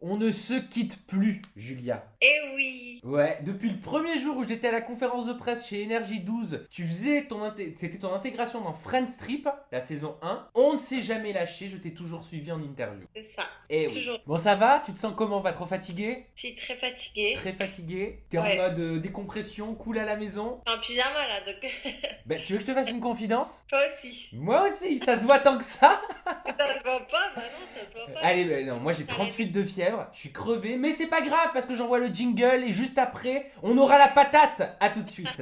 On ne se quitte plus, Julia. Eh oui. Ouais, depuis le premier jour où j'étais à la conférence de presse chez Énergie 12, tu faisais c'était ton intégration dans Friends Trip, la saison 1. On ne s'est jamais lâché, je t'ai toujours suivi en interview. C'est ça. Eh oui. Toujours. Bon, ça va? Tu te sens comment? Pas trop fatigué? Si, très fatiguée. Très fatigué? T'es en Ouais. mode décompression, cool à la maison? Je suis en pyjama là, donc Ben, tu veux que je te fasse une confidence? toi aussi. Moi aussi, ça se voit tant que ça? Ça se voit pas? Bah non, ça se voit pas. Allez, ben non, moi j'ai 38 de fièvre, je suis crevé, mais c'est pas grave parce que j'envoie le jingle et juste après, on aura la patate. À tout de suite.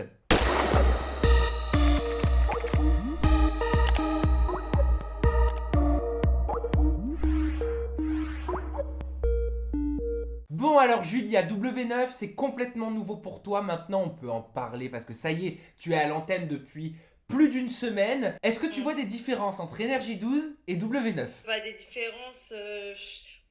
Bon alors Julia, W9 c'est complètement nouveau pour toi, maintenant on peut en parler parce que ça y est, tu es à l'antenne depuis plus d'une semaine. Est-ce que tu vois des différences entre Énergie 12 et W9? Bah, des différences.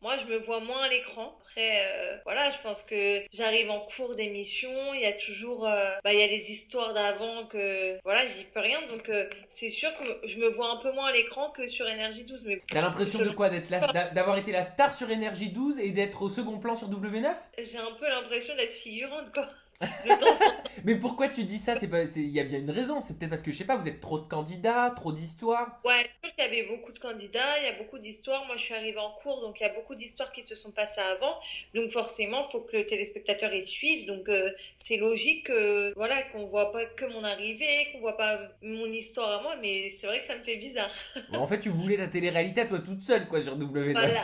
Moi, je me vois moins à l'écran. Après, voilà, je pense que j'arrive en cours d'émission. Il y a toujours, il y a les histoires d'avant que, voilà, j'y peux rien. Donc, c'est sûr que je me vois un peu moins à l'écran que sur Énergie 12. Mais T'as l'impression de quoi? D'avoir été la star sur Énergie 12 et d'être au second plan sur W9? j'ai un peu l'impression d'être figurante, quoi. De temps en temps. Mais pourquoi tu dis ça? Il y a bien une raison. C'est peut-être parce que je sais pas, vous êtes trop de candidats, trop d'histoires. Ouais, je trouve qu'il y avait beaucoup de candidats, il y a beaucoup d'histoires. Moi, je suis arrivée en cours, donc il y a beaucoup d'histoires qui se sont passées avant. Donc forcément, il faut que le téléspectateur y suive. Donc c'est logique que, voilà, qu'on voit pas que mon arrivée, qu'on voit pas mon histoire à moi, mais c'est vrai que ça me fait bizarre. Bon, en fait, tu voulais ta télé-réalité à toi toute seule, quoi, sur W9. Voilà,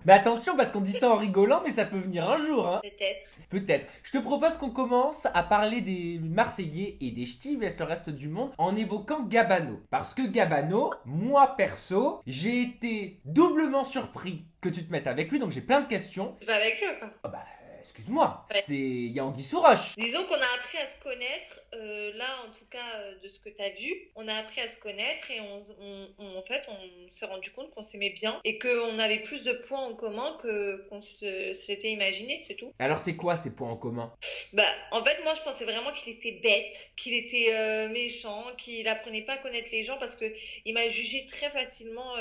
Mais attention, parce qu'on dit ça en rigolant, mais ça peut venir un jour, hein. peut-être. Peut-être. Je te propose qu'on commence à parler des Marseillais et des Ch'tis vs le reste du monde en évoquant Gabano. Parce que Gabano, moi perso, j'ai été doublement surpris que tu te mettes avec lui, donc j'ai plein de questions. Je vais avec lui, quoi. Ah bah, excuse-moi, Ouais. c'est Anguille sous roche. Disons qu'on a appris à se connaître, là en tout cas de ce que tu as vu, on a appris à se connaître et en fait on s'est rendu compte qu'on s'aimait bien et qu'on avait plus de points en commun qu'on se l'était imaginé, c'est tout. Alors c'est quoi ces points en commun? Bah en fait moi je pensais vraiment qu'il était bête, qu'il était méchant, qu'il apprenait pas à connaître les gens parce que il m'a jugé très facilement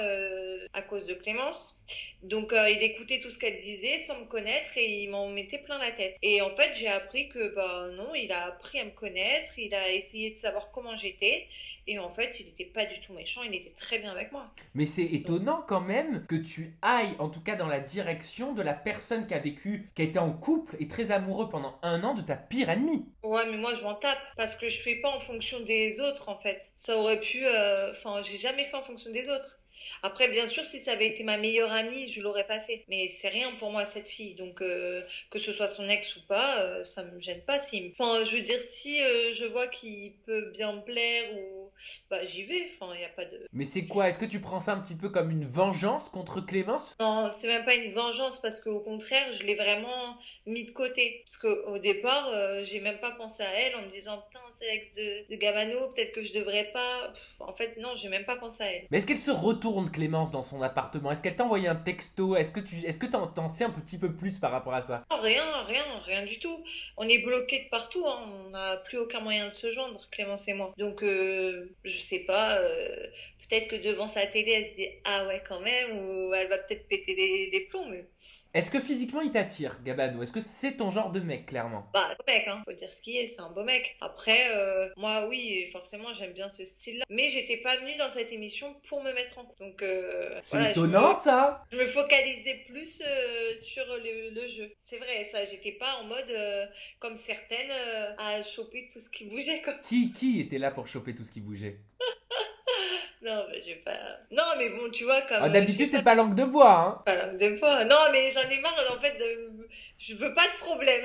à cause de Clémence. Donc il écoutait tout ce qu'elle disait sans me connaître et il m'en mettait plein la tête. Et en fait, j'ai appris que bah non, il a appris à me connaître, il a essayé de savoir comment j'étais et en fait, il n'était pas du tout méchant, il était très bien avec moi. Mais c'est étonnant quand même que tu ailles, en tout cas dans la direction de la personne qui a vécu, qui a été en couple et très amoureux pendant un an de ta pire ennemie. Ouais, mais moi je m'en tape parce que je fais pas en fonction des autres en fait. Ça aurait pu enfin, j'ai jamais fait en fonction des autres. Après, bien sûr, si ça avait été ma meilleure amie, je l'aurais pas fait. Mais c'est rien pour moi, cette fille. Donc, que ce soit son ex ou pas, ça me gêne pas. Si... Enfin, je veux dire, si je vois qu'il peut bien me plaire ou... Bah, j'y vais. Enfin, il n'y a pas de... Mais c'est quoi? Est-ce que tu prends ça un petit peu comme une vengeance contre Clémence? Non, c'est même pas une vengeance parce qu'au contraire, je l'ai vraiment mis de côté. Parce qu'au départ, j'ai même pas pensé à elle en me disant, putain, c'est l'ex de Gabano, peut-être que je devrais pas. En fait, non, j'ai même pas pensé à elle. Mais est-ce qu'elle se retourne, Clémence, dans son appartement? Est-ce qu'elle t'a envoyé un texto? Est-ce que t'en sais un petit peu plus par rapport à ça? Non, rien du tout. On est bloqué de partout, hein. On n'a plus aucun moyen de se joindre, Clémence et moi. Donc, je sais pas, peut-être que devant sa télé, elle se dit, ah ouais, quand même, ou elle va peut-être péter les plombs, mais... Est-ce que physiquement il t'attire, Gabano? Est-ce que c'est ton genre de mec, clairement? Bah, beau mec, hein. Faut dire ce qui est, c'est un beau mec. Après, moi, oui, forcément, j'aime bien ce style-là. Mais j'étais pas venue dans cette émission pour me mettre en couple. Donc, C'est voilà, étonnant, ça! je me focalisais plus sur le jeu. C'est vrai, ça, j'étais pas en mode comme certaines à choper tout ce qui bougeait, quoi. Qui était là pour choper tout ce qui bougeait? Non, mais je vais pas. Non, mais bon, tu vois, comme. Ah, Je sais d'habitude, t'es pas, pas langue de bois, hein? pas langue de bois. Non, mais j'en ai marre, en fait, de. Je veux pas de problème.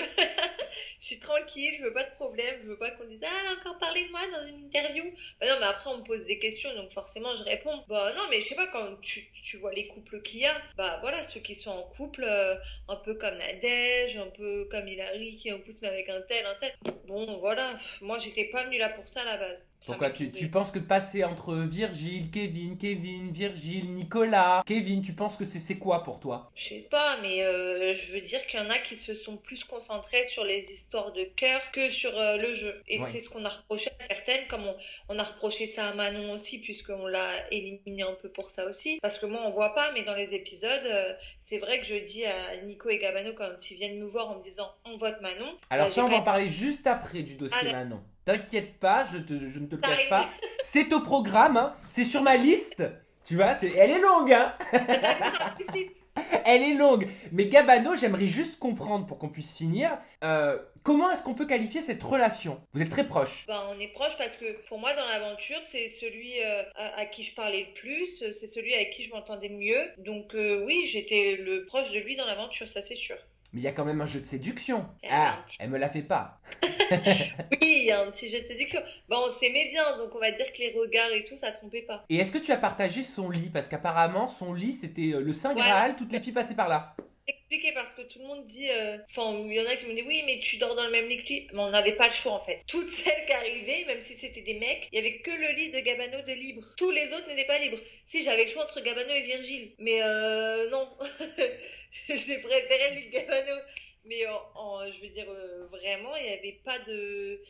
Je suis tranquille, je veux pas de problème. Je veux pas qu'on dise, ah, elle a encore parlé de moi dans une interview. Bah non, mais après, on me pose des questions, donc forcément, je réponds. Bah non, mais je sais pas, quand tu vois les couples qu'il y a, bah voilà, ceux qui sont en couple, un peu comme Nadège, un peu comme Hilary, qui est en plus, mais avec un tel, un tel. Bon, voilà. Moi, j'étais pas venue là pour ça à la base. Ça Pourquoi m'est tu tombé. penses que passer entre Virgile Virgile, Kevin, Virgile, Nicolas. Kevin, tu penses que c'est quoi pour toi? Je sais pas, mais je veux dire qu'il y en a qui se sont plus concentrés sur les histoires de cœur que sur le jeu. Et Ouais. c'est ce qu'on a reproché à certaines, comme on a reproché ça à Manon aussi, puisqu'on l'a éliminé un peu pour ça aussi. Parce que moi, on voit pas, mais dans les épisodes, c'est vrai que je dis à Nico et Gabano quand ils viennent nous voir en me disant on vote Manon, bah Alors j'ai ça, on pas va en dit parler juste après du ah dossier d'accord, Manon. T'inquiète pas, je ne te le ça cache arrive. pas. C'est au programme, hein. C'est sur ma liste. Tu vois, elle est longue, hein. D'accord, participe. Elle est longue. Mais Gabano, j'aimerais juste comprendre pour qu'on puisse finir. Comment est-ce qu'on peut qualifier cette relation? Vous êtes très proches. Ben, on est proche parce que pour moi, dans l'aventure, c'est celui à qui je parlais le plus, c'est celui avec qui je m'entendais le mieux. Donc oui, j'étais le proche de lui dans l'aventure, ça c'est sûr. Mais il y a quand même un jeu de séduction. Il y avait un Ah, petit... elle me la fait pas. Oui, il y a un petit jeu de séduction. Ben, on s'aimait bien, donc on va dire que les regards et tout, ça trompait pas. Et est-ce que tu as partagé son lit? Parce qu'apparemment, son lit, c'était le Saint Voilà. Graal, toutes les filles passaient par là. Expliqué parce que tout le monde dit, enfin, il y en a qui me disent oui, mais tu dors dans le même lit que lui. Mais on n'avait pas le choix en fait. Toutes celles qui arrivaient, même si c'était des mecs, il y avait que le lit de Gabano de libre. Tous les autres n'étaient pas libres. Si j'avais le choix entre Gabano et Virgile, mais non, j'ai préféré le lit de Gabano. Mais je veux dire, vraiment, il n'y avait pas de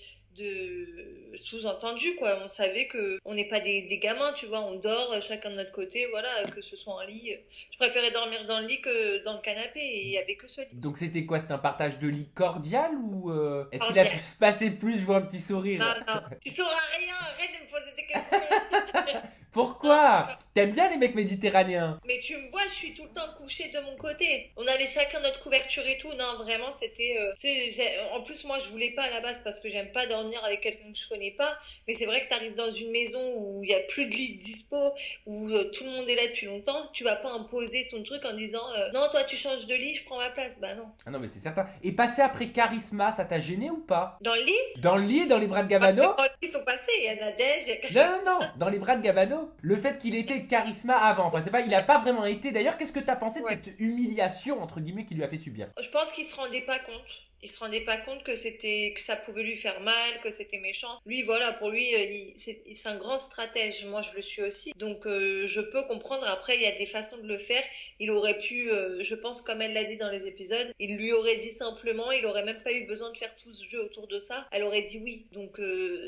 sous-entendu quoi, on savait que on n'est pas des gamins, tu vois, on dort chacun de notre côté, voilà, que ce soit un lit, je préférais dormir dans le lit que dans le canapé et il y avait que ce lit. Donc c'était quoi? C'était un partage de lit cordial ou est-ce qu'il a pu Cordial. se passer plus? Je vois un petit sourire. Non, non, tu sauras rien, arrête de me poser des questions. Non, Pourquoi? T'aimes bien les mecs méditerranéens? mais tu me vois, je suis tout le temps couchée de mon côté. On avait chacun notre couverture et tout. Non, vraiment, c'était. Tu sais, en plus, moi, je voulais pas à la base parce que j'aime pas dormir avec quelqu'un que je connais pas. Mais c'est vrai que t'arrives dans une maison où il y a plus de lit dispo, où tout le monde est là depuis longtemps. Tu vas pas imposer ton truc en disant non, toi, tu changes de lit, je prends ma place. Bah non. Ah non, mais c'est certain. Et passer après Charisma, ça t'a gêné ou pas? Dans le lit, Dans le lit, dans les bras de parce que Gabano? dans le lit, ils sont passés. Il y a Nadège, il y Non, a... non, non, dans les bras de Gabano. Le fait qu'il était Charisma avant, enfin, c'est pas, il a pas vraiment été. D'ailleurs, qu'est-ce que t'as pensé de Ouais. cette humiliation, entre guillemets, qu'il lui a fait subir? Je pense qu'il se rendait pas compte. Il se rendait pas compte que ça pouvait lui faire mal, que c'était méchant. Lui, voilà, pour lui, c'est un grand stratège. Moi, je le suis aussi. Donc, je peux comprendre. Après, il y a des façons de le faire. Il aurait pu, je pense, comme elle l'a dit dans les épisodes, il lui aurait dit simplement, il aurait même pas eu besoin de faire tout ce jeu autour de ça. Elle aurait dit oui. Donc,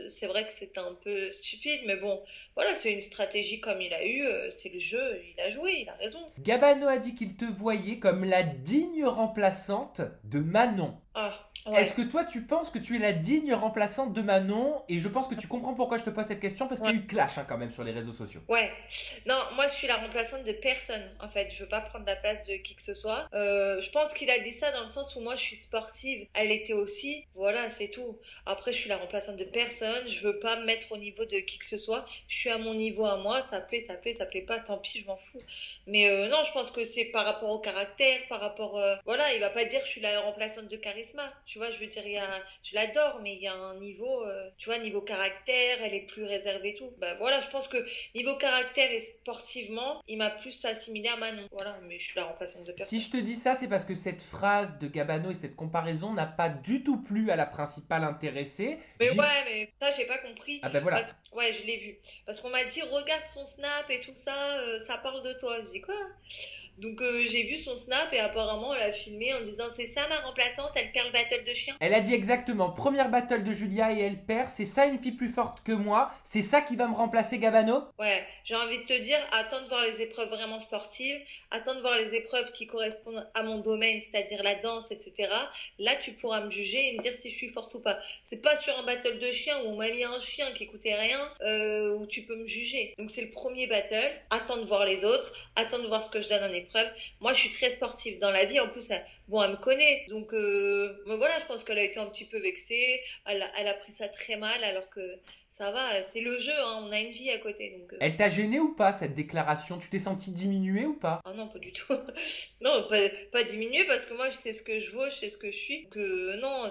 c'est vrai que c'était un peu stupide, mais bon, voilà, c'est une stratégie comme il a eu. C'est le jeu, il a joué, il a raison. Gabano a dit qu'il te voyait comme la digne remplaçante de Manon. Ah, Est-ce ouais. que toi, tu penses que tu es la digne remplaçante de Manon? Et je pense que tu comprends pourquoi je te pose cette question, parce qu'il y a eu clash hein, quand même sur les réseaux sociaux. Ouais, non, moi je suis la remplaçante de personne en fait. Je veux pas prendre la place de qui que ce soit. Je pense qu'il a dit ça dans le sens où moi je suis sportive, elle l'était aussi. Voilà, c'est tout. Après, je suis la remplaçante de personne. Je veux pas me mettre au niveau de qui que ce soit. Je suis à mon niveau à moi. Ça plaît, ça plaît, ça plaît pas. Tant pis, je m'en fous. Mais non, je pense que c'est par rapport au caractère, par rapport. Voilà, il va pas dire que je suis la remplaçante de Charisma. Tu vois, je veux dire, je l'adore, mais il y a un niveau. Tu vois, niveau caractère, elle est plus réservée et tout. Bah voilà, je pense que niveau caractère et sportivement, il m'a plus assimilé à Manon. Voilà, mais je suis la remplaçante de Si personne. je te dis ça, c'est parce que cette phrase de Gabano et cette comparaison n'a pas du tout plu à la principale intéressée. Mais ouais, mais ça, j'ai pas compris. Ah ben voilà. Ouais, je l'ai vu. Parce qu'on m'a dit, regarde son snap et tout ça, ça parle de toi. Je dis quoi? Donc j'ai vu son snap et apparemment elle a filmé en disant c'est ça ma remplaçante, elle perd le battle de chien. Elle a dit exactement, première battle de Julia et elle perd, c'est ça une fille plus forte que moi, c'est ça qui va me remplacer Gabano? Ouais, j'ai envie de te dire, attends de voir les épreuves vraiment sportives, attends de voir les épreuves qui correspondent à mon domaine, c'est-à-dire la danse, etc. Là, tu pourras me juger et me dire si je suis forte ou pas. C'est pas sur un battle de chien où on m'a mis un chien qui écoutait rien, où tu peux me juger. Donc c'est le premier battle, attends de voir les autres, attends de voir ce que je donne en épreuve. Moi, je suis très sportive dans la vie. En plus, elle me connaît. Donc, mais voilà, je pense qu'elle a été un petit peu vexée. Elle a pris ça très mal, alors que ça va. C'est le jeu, hein, on a une vie à côté. Donc, Elle t'a gêné ou pas cette déclaration? Tu t'es senti diminué ou pas? ah non, pas du tout. Non, pas diminuer parce que moi, je sais ce que je vaux, je sais ce que je suis. Donc, non,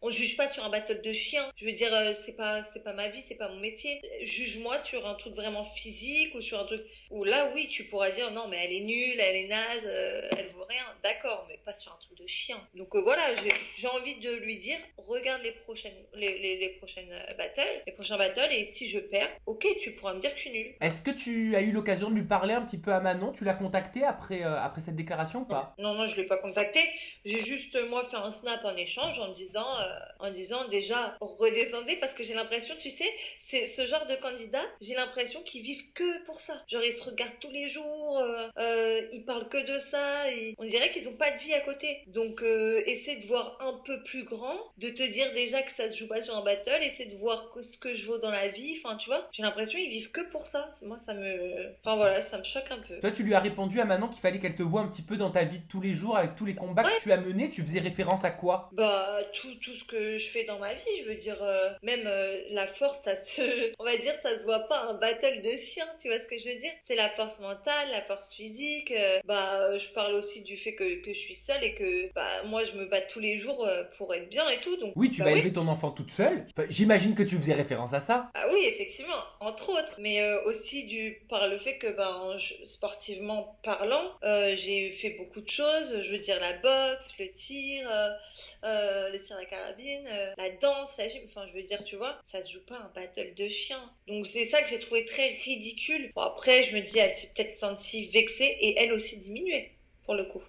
on juge pas sur un battle de chien. Je veux dire, c'est pas ma vie, c'est pas mon métier. Juge-moi sur un truc vraiment physique ou sur un truc où là, oui, tu pourras dire non, mais elle est nulle, elle est naze, elle vaut rien. D'accord, mais pas sur un truc de chien. Donc voilà, j'ai envie de lui dire, regarde les prochaines battles, les prochains battles, et si je perds, ok, tu pourras me dire que je suis nulle. Est-ce que tu as eu l'occasion de lui parler un petit peu à Manon? Tu l'as contacté après cette déclaration ou pas? Non, je l'ai pas contacté. J'ai juste, moi, fait un snap en échange en disant déjà, redescendez, parce que j'ai l'impression, tu sais, c'est ce genre de candidat, j'ai l'impression qu'ils vivent que pour ça. Genre, ils se regardent tous les jours, ils parlent que de ça, on dirait qu'ils ont pas de vie à côté. Donc, essaie de voir un peu plus grand, de te dire déjà que ça se joue pas sur un battle, essaie de voir ce que je vaux dans la vie, enfin, tu vois, j'ai l'impression qu'ils vivent que pour ça. Moi, enfin voilà, ça me choque un peu. Toi, tu lui as répondu à Manon qu'il fallait qu'elle te voie un petit peu dans ta vie de tous les jours avec tous les combats que tu as menés. Tu faisais référence à quoi? Bah, tout ce que je fais dans ma vie, je veux dire, même la force, on va dire, ça se voit pas un battle de chiens, tu vois ce que je veux dire? C'est la force mentale, la force physique, je parle aussi du fait que je suis seule et que, moi, je me bats tous les jours pour être bien et tout, donc, Oui, tu vas élever ton enfant toute seule. Enfin, j'imagine que tu faisais référence à ça. Ah oui, effectivement, entre autres, mais aussi par le fait que sportivement parlant, j'ai fait beaucoup de choses, je veux dire la boxe, le tir à la carabine, la danse, la gym, enfin je veux dire, tu vois, ça se joue pas un battle de chiens. Donc c'est ça que j'ai trouvé très ridicule. Bon, après, je me dis, elle s'est peut-être sentie vexée et elle aussi diminuée, pour le coup.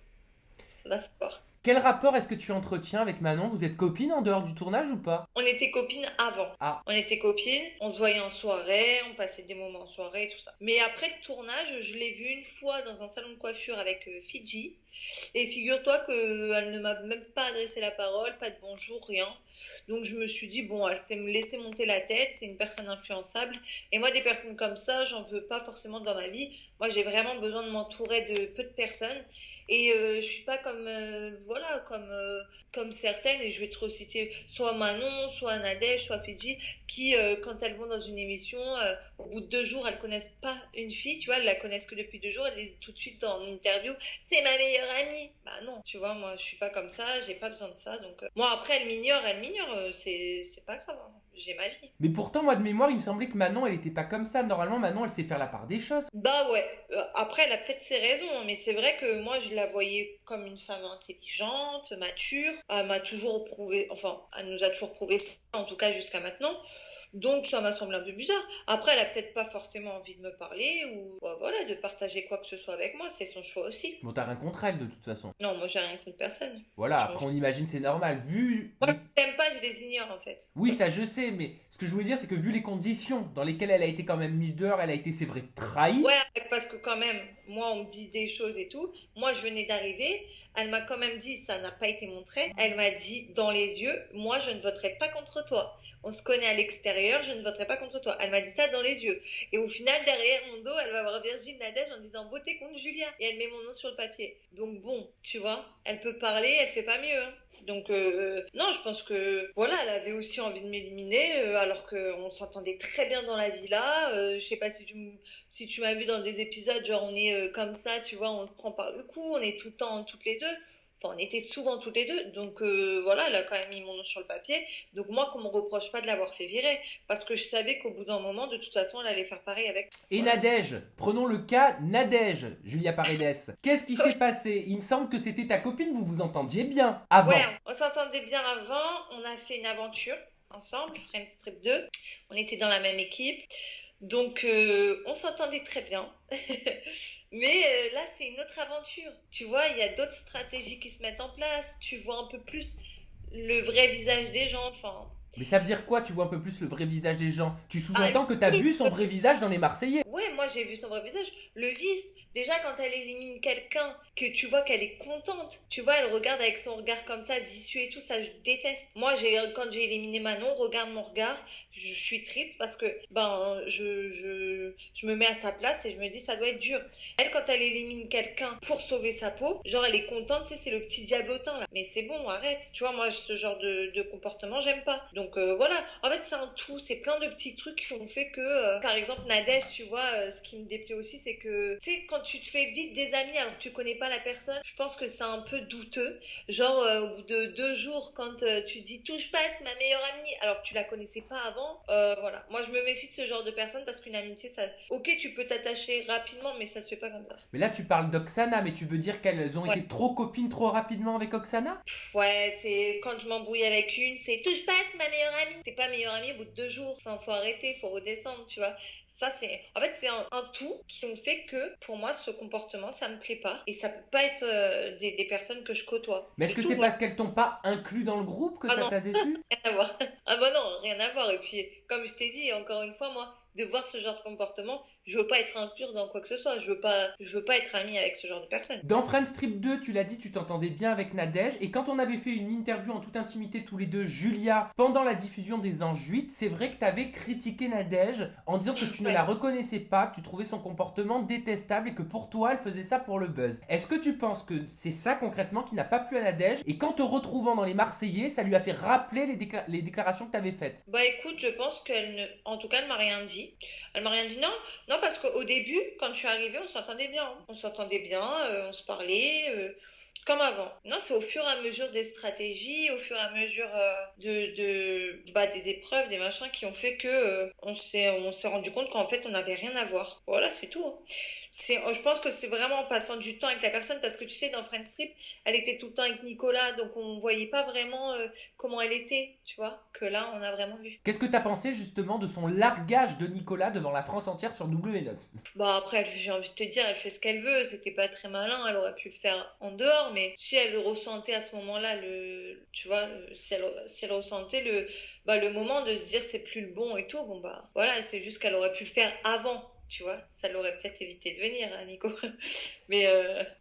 Va savoir. Quel rapport est-ce que tu entretiens avec Manon? Vous êtes copines en dehors du tournage ou pas? On était copines avant. Ah. On était copines, on se voyait en soirée, on passait des moments en soirée et tout ça. Mais après le tournage, je l'ai vue une fois dans un salon de coiffure avec Fidji. Et figure-toi qu'elle ne m'a même pas adressé la parole, pas de bonjour, rien. Donc je me suis dit, bon, elle s'est me laisser monter la tête, c'est une personne influençable. Et moi, des personnes comme ça, j'en veux pas forcément dans ma vie. Moi, j'ai vraiment besoin de m'entourer de peu de personnes. Et je suis pas comme certaines, et je vais te reciter soit Manon, soit Nadège, soit Fidji, qui, quand elles vont dans une émission, au bout de 2 jours, elles connaissent pas une fille, tu vois, elles la connaissent que depuis 2 jours, elles disent tout de suite dans une interview, c'est ma meilleure amie. Bah non, tu vois, moi, je suis pas comme ça, j'ai pas besoin de ça, donc... Moi, après, elle m'ignore, c'est pas grave, hein. J'ai ma vie. Mais pourtant, moi de mémoire, il me semblait que Manon, elle était pas comme ça. Normalement, Manon, elle sait faire la part des choses. Bah ouais, après elle a peut-être ses raisons, hein, mais c'est vrai que moi je la voyais comme une femme intelligente, mature, elle m'a toujours prouvé, enfin elle nous a toujours prouvé ça, en tout cas jusqu'à maintenant, donc ça m'a semblé un peu bizarre. Après elle a peut-être pas forcément envie de me parler ou voilà, de partager quoi que ce soit avec moi, c'est son choix aussi. Bon, t'as rien contre elle de toute façon. Non, moi j'ai rien contre personne. Voilà, après on imagine c'est normal. Moi je t'aime pas, je les ignore en fait. Oui, ça je sais, mais ce que je voulais dire, c'est que vu les conditions dans lesquelles elle a été quand même mise dehors, elle a été, c'est vrai, trahie. Ouais, parce que quand même, moi, on me dit des choses et tout. Moi, je venais d'arriver. Elle m'a quand même dit, ça n'a pas été montré. Elle m'a dit dans les yeux, moi, je ne voterai pas contre toi. On se connaît à l'extérieur, je ne voterai pas contre toi. Elle m'a dit ça dans les yeux. Et au final, derrière mon dos, elle va voir Virginie Nadège en disant voter contre Julia. Et elle met mon nom sur le papier. Donc bon, tu vois, elle peut parler, elle fait pas mieux, hein. Donc non, je pense que voilà, elle avait aussi envie de m'éliminer alors qu'on s'entendait très bien dans la villa. Je sais pas si tu m'as vu dans des épisodes, genre on est comme ça, tu vois, on se prend par le cou, on est tout le temps toutes les deux. Enfin, on était souvent toutes les deux, donc voilà, elle a quand même mis mon nom sur le papier. Donc moi, qu'on me reproche pas de l'avoir fait virer, parce que je savais qu'au bout d'un moment, de toute façon, elle allait faire pareil avec. Et Nadège, prenons le cas Nadège, Julia Paredes. Qu'est-ce qui s'est passé? Il me semble que c'était ta copine, vous vous entendiez bien avant. Ouais, on s'entendait bien avant, on a fait une aventure ensemble, Friends Trip 2, on était dans la même équipe. Donc, on s'entendait très bien. Mais là, c'est une autre aventure. Tu vois, il y a d'autres stratégies qui se mettent en place. Tu vois un peu plus le vrai visage des gens. Enfin, Mais ça veut dire quoi, tu vois un peu plus le vrai visage des gens? Tu sous-entends que t'as vu son vrai visage dans les Marseillais? ouais, moi j'ai vu son vrai visage. Le vice, déjà quand elle élimine quelqu'un, que tu vois qu'elle est contente, tu vois, elle regarde avec son regard comme ça, vicieux et tout, ça je déteste. Moi, quand j'ai éliminé Manon, regarde mon regard, je suis triste parce que je me mets à sa place et je me dis ça doit être dur. Elle, quand elle élimine quelqu'un pour sauver sa peau, genre elle est contente, tu sais, c'est le petit diablotin là. Mais c'est bon, arrête. Tu vois, moi ce genre de comportement, j'aime pas. Donc voilà, en fait c'est un tout, c'est plein de petits trucs qui ont fait que, par exemple Nadège, tu vois, moi, ce qui me déplaît aussi, c'est que, tu sais, quand tu te fais vite des amis alors que tu connais pas la personne, je pense que c'est un peu douteux. Genre, au bout de 2 jours, quand tu dis touche pas, c'est ma meilleure amie, alors que tu la connaissais pas avant, voilà. Moi, je me méfie de ce genre de personnes parce qu'une amitié, ça, ok, tu peux t'attacher rapidement, mais ça se fait pas comme ça. Mais là, tu parles d'Oksana, mais tu veux dire qu'elles ont Ouais. été trop copines trop rapidement avec Oksana? Ouais, c'est quand je m'embrouille avec une, c'est touche pas, c'est ma meilleure amie. C'est pas meilleure amie au bout de 2 jours. Enfin, faut arrêter, faut redescendre, tu vois. Ça, c'est. En fait, c'est un tout qui me fait que, pour moi, ce comportement, ça me plaît pas. Et ça peut pas être des personnes que je côtoie. Mais est-ce C'est que tout, c'est voilà. parce qu'elles t'ont pas inclus dans le groupe que Ah ça non, t'a déçu? rien à voir. Ah bah non, rien à voir. Et puis, comme je t'ai dit, encore une fois, moi, de voir ce genre de comportement, je veux pas être inclure dans quoi que ce soit. Je veux pas être amie avec ce genre de personne. Dans Friends Strip 2, tu l'as dit, tu t'entendais bien avec Nadège. Et quand on avait fait une interview en toute intimité tous les deux, Julia, pendant la diffusion des Anges 8, c'est vrai que tu avais critiqué Nadège en disant que tu ne Ouais. la reconnaissais pas, que tu trouvais son comportement détestable et que pour toi, elle faisait ça pour le buzz. Est-ce que tu penses que c'est ça concrètement qui n'a pas plu à Nadège et qu'en te retrouvant dans les Marseillais, ça lui a fait rappeler les déclarations que tu avais faites? Bah écoute, je pense qu'elle ne... En tout cas, elle m'a rien dit. Elle m'a rien dit, non. Non, parce qu'au début, quand je suis arrivée, on s'entendait bien. On s'entendait bien, on se parlait, comme avant. Non, c'est au fur et à mesure des stratégies, au fur et à mesure des épreuves, des machins qui ont fait que on s'est rendu compte qu'en fait, on n'avait rien à voir. Voilà, c'est tout, hein. Je pense que c'est vraiment en passant du temps avec la personne, parce que tu sais, dans Friends Strip, elle était tout le temps avec Nicolas, donc on voyait pas vraiment comment elle était, tu vois, que là, on a vraiment vu. Qu'est-ce que tu as pensé justement de son largage de Nicolas devant la France entière sur W9? Bon, après, j'ai envie de te dire, elle fait ce qu'elle veut, c'était pas très malin, elle aurait pu le faire en dehors, mais si elle ressentait à ce moment-là, tu vois, si elle ressentait le moment de se dire c'est plus le bon et tout, bon bah, voilà, c'est juste qu'elle aurait pu le faire avant. Tu vois, ça l'aurait peut-être évité de venir, hein, Nico. Mais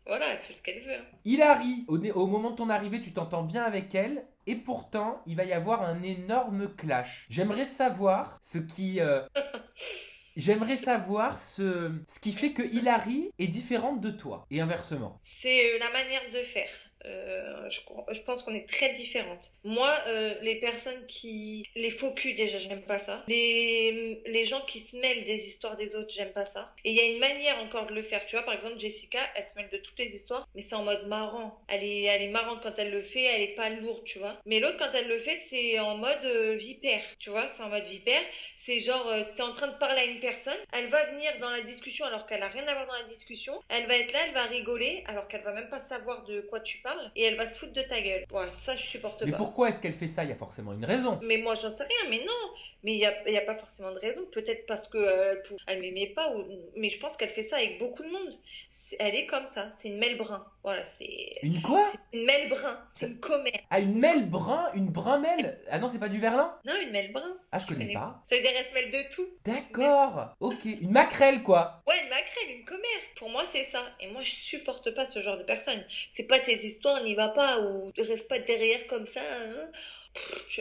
voilà, elle fait ce qu'elle veut, hein. Hilary, au moment de ton arrivée, tu t'entends bien avec elle, et pourtant, il va y avoir un énorme clash. J'aimerais savoir ce qui fait que Hilary est différente de toi, et inversement. C'est la manière de faire. Je pense qu'on est très différentes. Moi, les personnes les faux culs, déjà, j'aime pas ça. Les gens qui se mêlent des histoires des autres, j'aime pas ça. Et il y a une manière encore de le faire. Tu vois, par exemple, Jessica, elle se mêle de toutes les histoires, mais c'est en mode marrant. Elle est marrante quand elle le fait, elle est pas lourde, tu vois. Mais l'autre, quand elle le fait, c'est en mode vipère. Tu vois, c'est en mode vipère. C'est genre, t'es en train de parler à une personne, elle va venir dans la discussion alors qu'elle a rien à voir dans la discussion. Elle va être là, elle va rigoler alors qu'elle va même pas savoir de quoi tu parles, et elle va se foutre de ta gueule. Voilà, ça je supporte Mais pas. pourquoi est-ce qu'elle fait ça? Il y a forcément une raison. Mais moi j'en sais rien, mais non. Mais il y a pas forcément de raison. Peut-être parce que elle m'aimait pas, mais je pense qu'elle fait ça avec beaucoup de monde. Elle est comme ça, c'est une Mel Brun. Voilà, Une quoi? c'est une Mel Brun, c'est une commère. Ah, une C'est mêle brun? Une brun mêle? Ah non, c'est pas du verlan? Non, une Mel Brun. Ah, je Tu connais pas. Ça veut dire elle se mêle de tout. D'accord, ok. Une maquerelle, quoi. Ouais, une maquerelle, une commère. Pour moi, c'est ça. Et moi, je supporte pas ce genre de personne. C'est pas tes histoires, n'y va pas, ou reste pas derrière comme ça, hein.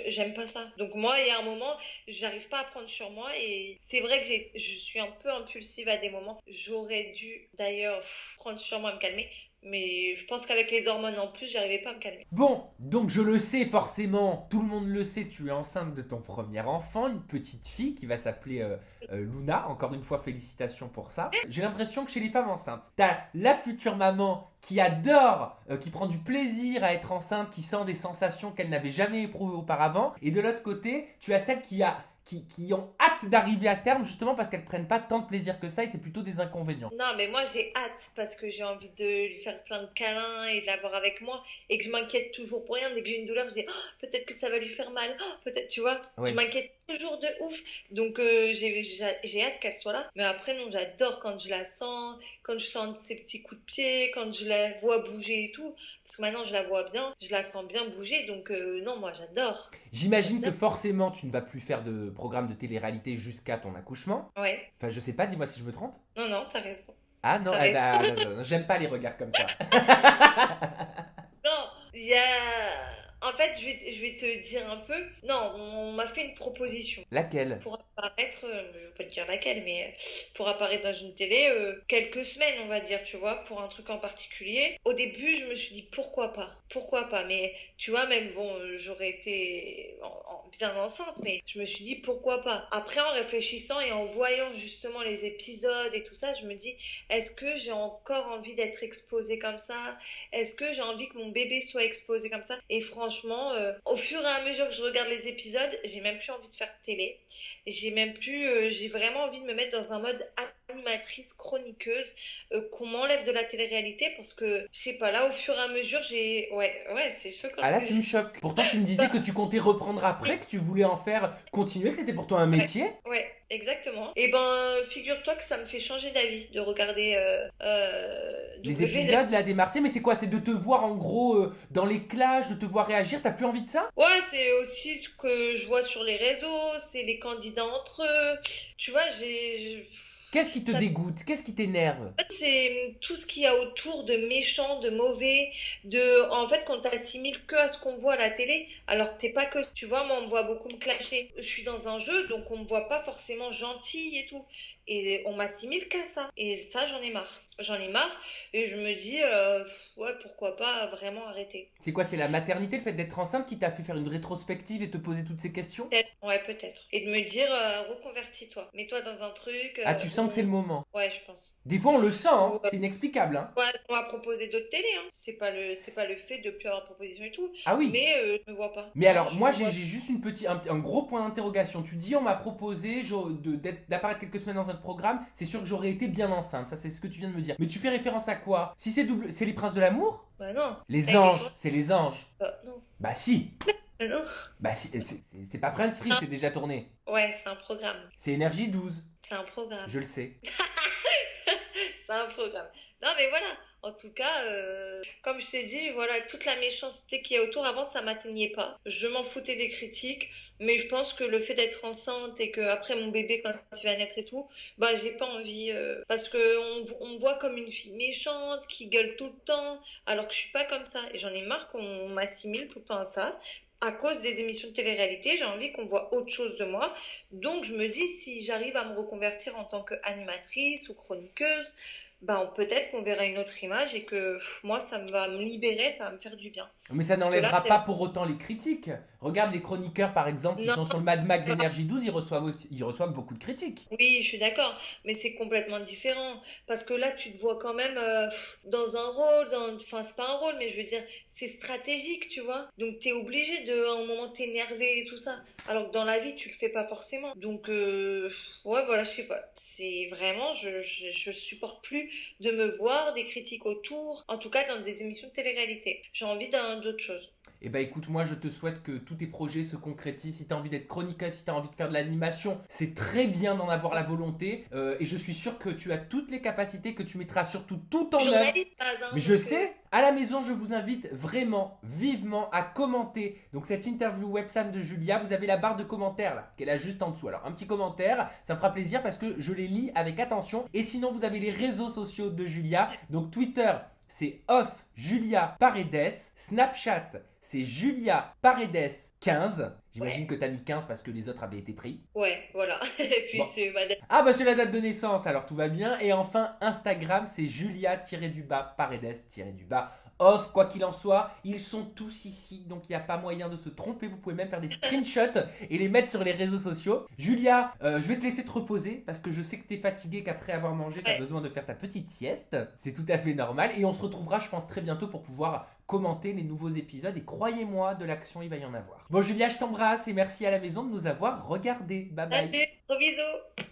J'aime pas ça. Donc moi, il y a un moment, j'arrive pas à prendre sur moi, et c'est vrai que je suis un peu impulsive à des moments. J'aurais dû d'ailleurs prendre sur moi, me calmer. Mais je pense qu'avec les hormones en plus, j'arrivais pas à me calmer. Bon, donc je le sais forcément, tout le monde le sait, tu es enceinte de ton premier enfant, une petite fille qui va s'appeler Luna. Encore une fois, félicitations pour ça. J'ai l'impression que chez les femmes enceintes, t'as la future maman qui adore, qui prend du plaisir à être enceinte, qui sent des sensations qu'elle n'avait jamais éprouvées auparavant. Et de l'autre côté, tu as celle qui ont hâte d'arriver à terme justement parce qu'elles prennent pas tant de plaisir que ça et c'est plutôt des inconvénients. Non, mais moi j'ai hâte parce que j'ai envie de lui faire plein de câlins et de l'avoir avec moi, et que je m'inquiète toujours pour rien. Dès que j'ai une douleur, je dis oh, peut-être que ça va lui faire mal, oh, peut-être, tu vois. Ouais. Je m'inquiète toujours de ouf. Donc j'ai hâte qu'elle soit là. Mais après, non, j'adore quand je la sens, quand je sens ses petits coups de pied, quand je la vois bouger et tout. Parce que maintenant je la vois bien, je la sens bien bouger. Donc non, moi j'adore. J'imagine que forcément tu ne vas plus faire de programme de télé-réalité jusqu'à ton accouchement. Ouais. Enfin, je sais pas, dis-moi si je me trompe. Non, non, t'as raison. Ah non, T'as raison. j'aime pas les regards comme ça. Non, il y a... En fait, je vais te dire un peu. Non, on m'a fait une proposition Laquelle? pour un apparaître, je vais pas te dire laquelle, mais pour apparaître dans une télé, quelques semaines, on va dire, tu vois, pour un truc en particulier. Au début, je me suis dit pourquoi pas, mais tu vois, même bon, j'aurais été bien enceinte, mais je me suis dit pourquoi pas. Après, en réfléchissant et en voyant justement les épisodes et tout ça, je me dis, est-ce que j'ai encore envie d'être exposée comme ça? Est-ce que j'ai envie que mon bébé soit exposé comme ça? Et franchement, au fur et à mesure que je regarde les épisodes, j'ai même plus envie de faire de télé. J'ai vraiment envie de me mettre dans un mode animatrice, chroniqueuse, qu'on m'enlève de la télé-réalité parce que, je sais pas, là, au fur et à mesure, ouais, c'est choquant Ah ce là, que tu me je choques. Pourtant, tu me disais que tu comptais reprendre après, que tu voulais en faire continuer, que c'était pour toi un Ouais, métier. ouais, exactement. Et ben, figure-toi que ça me fait changer d'avis de regarder Les W9. épisodes là des Marseillais, mais c'est quoi? C'est de te voir en gros dans les clashs, de te voir réagir. T'as plus envie de ça? Ouais, c'est aussi ce que je vois sur les réseaux, c'est les candidats entre eux. Tu vois, Qu'est-ce qui te ça, dégoûte? Qu'est-ce qui t'énerve? c'est tout ce qu'il y a autour de méchant, de mauvais, en fait, qu'on t'assimile que à ce qu'on voit à la télé, alors que t'es pas que, tu vois, moi, on me voit beaucoup me clasher. Je suis dans un jeu, donc on me voit pas forcément gentille et tout. Et on m'assimile qu'à ça. Et ça, j'en ai marre. J'en ai marre. Et je me dis, ouais, pourquoi pas vraiment arrêter. C'est quoi? C'est la maternité, le fait d'être enceinte qui t'a fait faire une rétrospective et te poser toutes ces questions? Peut-être, ouais, peut-être. Et de me dire, reconvertis-toi. Mets-toi dans un truc Ah, tu sens que c'est le moment. ouais, je pense. Des fois, on le sent, Ou, hein. C'est inexplicable, hein. ouais, on m'a proposé d'autres télés, hein. C'est pas le fait de plus avoir de proposition et tout. Ah oui. Mais je me vois pas. Mais Non, alors, je moi, me j'ai vois. juste un gros point d'interrogation. Tu dis, on m'a proposé d'apparaître quelques semaines dans un programme. C'est sûr que j'aurais été bien enceinte. Ça, c'est ce que tu viens de me dire. Mais tu fais référence à quoi? Si c'est les princes de l'amour? Bah non. Les Avec des anges, tours. c'est les anges. Non. Bah si. Bah non. Bah si, c'est pas Prince Free, Non. c'est déjà tourné. Ouais, c'est un programme. C'est Énergie 12. C'est un programme. Je le sais. C'est un programme. Non, mais voilà. En tout cas, comme je t'ai dit, voilà, toute la méchanceté qu'il y a autour, avant, ça m'atteignait pas. Je m'en foutais des critiques, mais je pense que le fait d'être enceinte et que après mon bébé, quand il va naître et tout, bah, j'ai pas envie, parce que on me voit comme une fille méchante, qui gueule tout le temps, alors que je suis pas comme ça. Et j'en ai marre qu'on m'assimile tout le temps à ça. À cause des émissions de télé-réalité, j'ai envie qu'on voit autre chose de moi. Donc, je me dis, si j'arrive à me reconvertir en tant qu'animatrice ou chroniqueuse, ben, peut-être qu'on verra une autre image et que moi, ça va me libérer, ça va me faire du bien. Mais ça Parce que là, n'enlèvera c'est... pas pour autant les critiques. Regarde les chroniqueurs, par exemple, qui Non, sont sur le Mad Max d'Énergie 12, ils reçoivent beaucoup de critiques. oui, je suis d'accord, mais c'est complètement différent. Parce que là, tu te vois quand même dans un rôle, enfin, c'est pas un rôle, mais je veux dire, c'est stratégique, tu vois. Donc, t'es obligé de, à un moment, t'énerver et tout ça. Alors que dans la vie, tu le fais pas forcément. Donc, ouais, voilà, je sais pas. C'est vraiment, je supporte plus de me voir des critiques autour, en tout cas dans des émissions de télé-réalité. J'ai envie d'autre chose. Eh ben écoute, moi je te souhaite que tous tes projets se concrétisent. Si tu as envie d'être chroniqueur, si tu as envie de faire de l'animation, c'est très bien d'en avoir la volonté. Et je suis sûr que tu as toutes les capacités, que tu mettras surtout tout en œuvre. Journaliste, pas, hein, Mais je donc, sais, à la maison, je vous invite vraiment, vivement à commenter. Donc cette interview websam de Julia, vous avez la barre de commentaires là, qu'elle a juste en dessous. Alors un petit commentaire, ça me fera plaisir parce que je les lis avec attention. Et sinon, vous avez les réseaux sociaux de Julia. Donc Twitter, c'est off Julia Paredes. Snapchat, c'est Julia Paredes 15. J'imagine ouais, que t'as mis 15 parce que les autres avaient été pris. ouais, voilà. Et puis Bon. c'est madame. Ah bah c'est la date de naissance, alors tout va bien. Et enfin, Instagram, c'est Julia-Paredes-off. Quoi qu'il en soit, ils sont tous ici, donc il n'y a pas moyen de se tromper. Vous pouvez même faire des screenshots et les mettre sur les réseaux sociaux. Julia, je vais te laisser te reposer parce que je sais que tu es fatiguée, qu'après avoir mangé, tu as Ouais. besoin de faire ta petite sieste. C'est tout à fait normal. Et on se retrouvera, je pense, très bientôt pour pouvoir commenter les nouveaux épisodes. Et croyez-moi, de l'action, il va y en avoir. Bon, Julia, je t'embrasse et merci à la maison de nous avoir regardés. Bye bye. Salut, gros bisous.